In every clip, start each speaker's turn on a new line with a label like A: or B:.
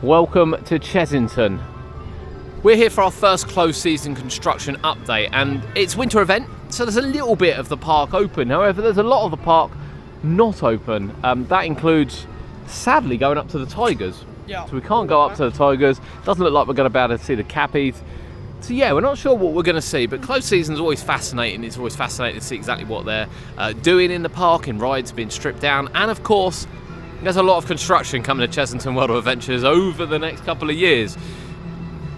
A: Welcome to Chessington. We're here for our first closed season construction update, and it's winter event, so there's a little bit of the park open. However, there's a lot of the park not open. That includes, sadly, going up to the Tigers.
B: Yeah.
A: So we can't go up to the Tigers. Doesn't look like we're going to be able to see the Cappies. So yeah, we're not sure what we're going to see, but closed season's always fascinating. It's always fascinating to see exactly what they're doing in the park, in rides being stripped down, and of course, there's a lot of construction coming to Chessington World of Adventures over the next couple of years.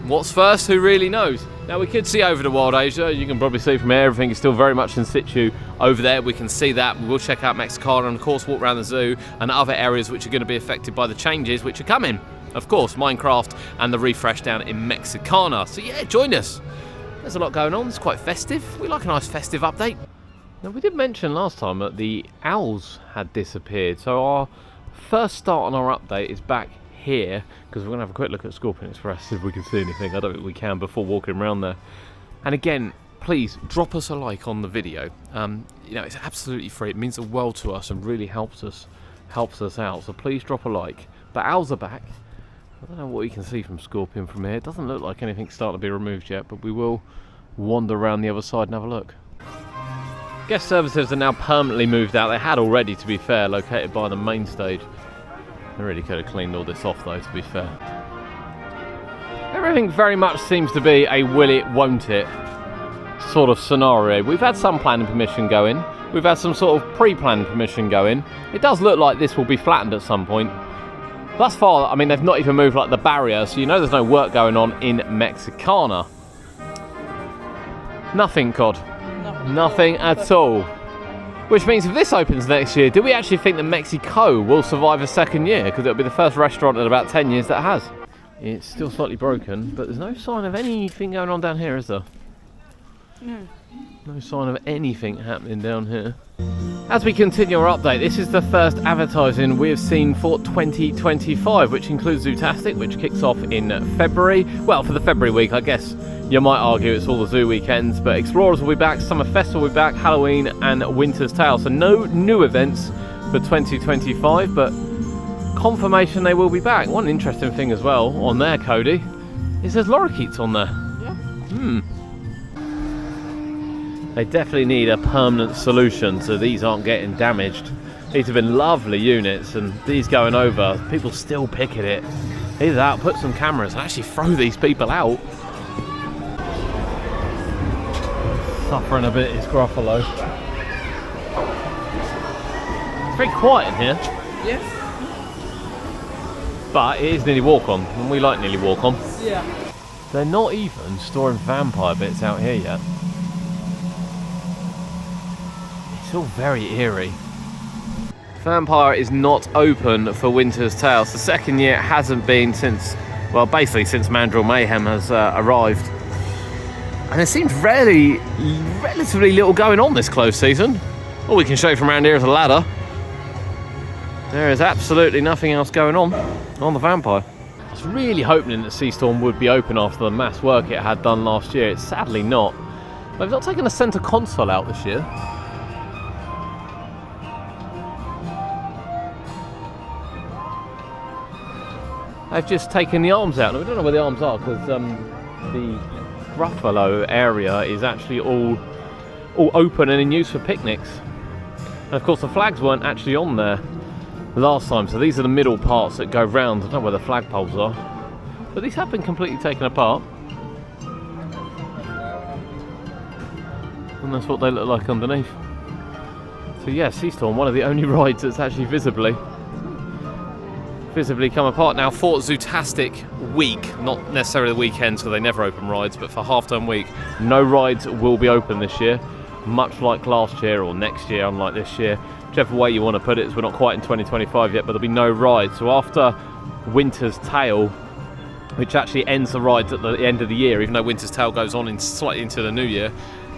A: What's first? Who really knows? Now, we could see over to Wild Asia. You can probably see from here, everything is still very much in situ over there. We can see that. We will check out Mexicana and, of course, walk around the zoo and other areas which are going to be affected by the changes which are coming. Of course, Minecraft and the refresh down in Mexicana. So, yeah, join us. There's a lot going on. It's quite festive. We like a nice festive update. Now, we did mention last time that the owls had disappeared. So, our first start on our update is back here, because we're going to have a quick look at Scorpion Express, see if we can see anything. I don't think we can before walking around there. And again, please drop us a like on the video. You know, it's absolutely free. It means the world to us and really helps us out. So please drop a like. The owls are back. I don't know what you can see from Scorpion from here. It doesn't look like anything's starting to be removed yet, but we will wander around the other side and have a look. Guest services are now permanently moved out. They had already, to be fair, located by the main stage. They really could have cleaned all this off, though, to be fair. Everything very much seems to be a will it, won't it sort of scenario. We've had some planning permission going. We've had some sort of pre-planned permission going. It does look like this will be flattened at some point. Thus far, I mean, they've not even moved like the barrier, so you know there's no work going on in Mexicana. Nothing, Cod. Nothing at all. Which means if this opens next year, do we actually think that Mexico will survive a second year? Because it'll be the first restaurant in about 10 years that has. It's still slightly broken, but there's no sign of anything going on down here, is there?
B: No.
A: No sign of anything happening down here. As we continue our update, this is the first advertising we have seen for 2025, which includes Zootastic, which kicks off in February. Well, for the February week, I guess. You might argue it's all the zoo weekends, but Explorers will be back, Summer Festival will be back, Halloween and Winter's Tale. So no new events for 2025, but confirmation they will be back. One interesting thing as well on there, Cody, is there's lorikeets on there.
B: Yeah.
A: They definitely need a permanent solution so these aren't getting damaged. These have been lovely units, and these going over, people still pick at it. Either that, put some cameras and actually throw these people out. Suffering a bit is Gruffalo. It's very quiet in here.
B: Yeah.
A: But it is nearly walk on, and we like nearly walk on.
B: Yeah.
A: They're not even storing vampire bits out here yet. It's all very eerie. Vampire is not open for Winter's Tale. It's the second year it hasn't been since, well, basically since Mandrill Mayhem has arrived. And there seems relatively little going on this closed season. All we can show from around here is a ladder. There is absolutely nothing else going on the Vampire. I was really hoping that Seastorm would be open after the mass work it had done last year. It's sadly not. They've not taken the centre console out this year. They've just taken the arms out. Now, we don't know where the arms are because the Gruffalo area is actually all open and in use for picnics. And of course the flags weren't actually on there last time, so these are the middle parts that go round. I don't know where the flagpoles are, but these have been completely taken apart. And that's what they look like underneath. So yeah, Seastorm, one of the only rides that's actually visibly come apart. Now for Zootastic week, not necessarily the weekends because they never open rides, but for half-term week, no rides will be open this year, much like last year or next year, unlike this year. Whichever way you want to put it, as we're not quite in 2025 yet, but there'll be no rides. So after Winter's Tale, which actually ends the rides at the end of the year, even though Winter's Tale goes on slightly into the new year,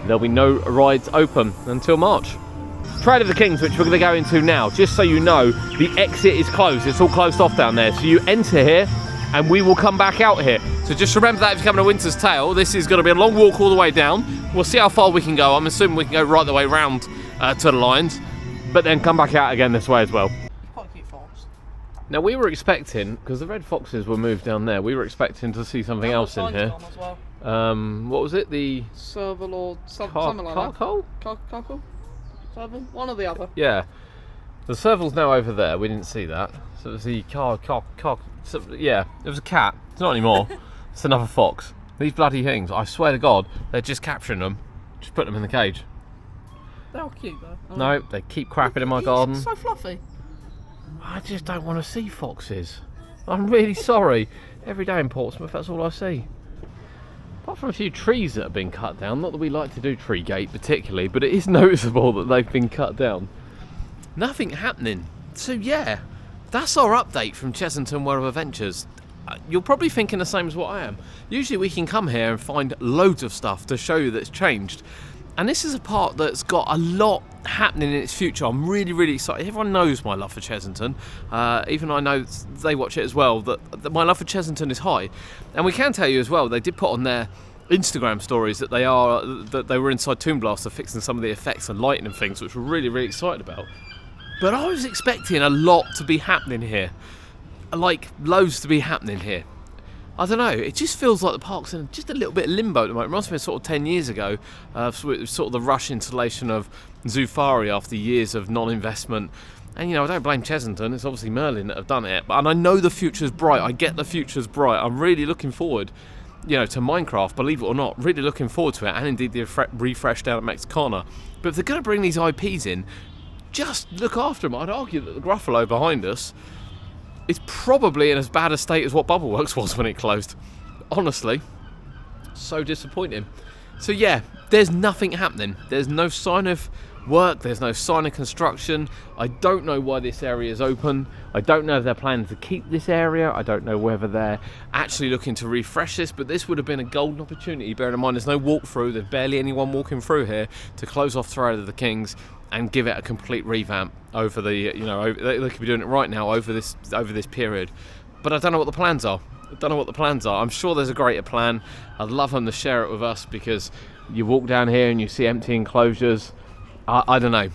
A: there'll be no rides open until March. Trade of the Kings, which we're going to go into now. Just so you know, the exit is closed. It's all closed off down there. So you enter here and we will come back out here. So just remember that if you're coming to Winter's Tale, this is going to be a long walk all the way down. We'll see how far we can go. I'm assuming we can go right the way round to the lines, but then come back out again this way as well.
B: Quite cute farms.
A: Now we were expecting, because the red foxes were moved down there, we were expecting to see something else in here.
B: As well.
A: What was it? The
B: Serval or something like that.
A: Carcole?
B: Carcole? Serval? One or the other.
A: Yeah. The serval's now over there. We didn't see that. So it was the yeah, it was a cat. It's not anymore. It's another fox. These bloody things, I swear to God, they're just capturing them. Just put them in the cage.
B: They're cute though.
A: No, they keep crapping in my garden.
B: So fluffy.
A: I just don't want to see foxes. I'm really sorry. Every day in Portsmouth, that's all I see. Apart from a few trees that have been cut down. Not that we like to do tree gate particularly, but it is noticeable that they've been cut down. Nothing happening. So yeah, that's our update from Chessington World of Adventures. You're probably thinking the same as what I am. Usually we can come here and find loads of stuff to show you that's changed. And this is a part that's got a lot happening in its future. I'm really, really excited. Everyone knows my love for Chessington. Even I know they watch it as well, that my love for Chessington is high. And we can tell you as well, they did put on their Instagram stories that they were inside Toon Blaster fixing some of the effects and lighting and things, which we're really, really excited about. But I was expecting a lot to be happening here. Like, loads to be happening here. I don't know, it just feels like the park's in just a little bit of limbo at the moment. It reminds me of sort of 10 years ago, sort of the rush installation of Zufari after years of non-investment. And you know, I don't blame Chessington, it's obviously Merlin that have done it. And I know the future's bright, I get the future's bright. I'm really looking forward, you know, to Minecraft, believe it or not. Really looking forward to it, and indeed the refresh down at Mexicana. But if they're going to bring these IPs in, just look after them. I'd argue that the Gruffalo behind us is probably in as bad a state as what Bubbleworks was when it closed. Honestly, so disappointing. So yeah, there's nothing happening. There's no sign of work, there's no sign of construction. I don't know why this area is open. I don't know if they're planning to keep this area. I don't know whether they're actually looking to refresh this, but this would have been a golden opportunity, bearing in mind there's no walkthrough, there's barely anyone walking through here, to close off Throne of the Kings and give it a complete revamp over the, you know, they could be doing it right now over this period. But I don't know what the plans are. I'm sure there's a greater plan. I'd love them to share it with us, because you walk down here and you see empty enclosures. I don't know.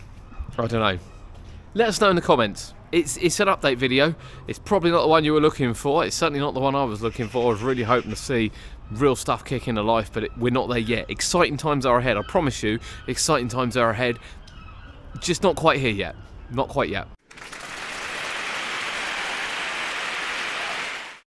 A: Let us know in the comments. It's an update video. It's probably not the one you were looking for. It's certainly not the one I was looking for. I was really hoping to see real stuff kick into life, but we're not there yet. Exciting times are ahead. I promise you, exciting times are ahead. Just not quite here yet. Not quite yet.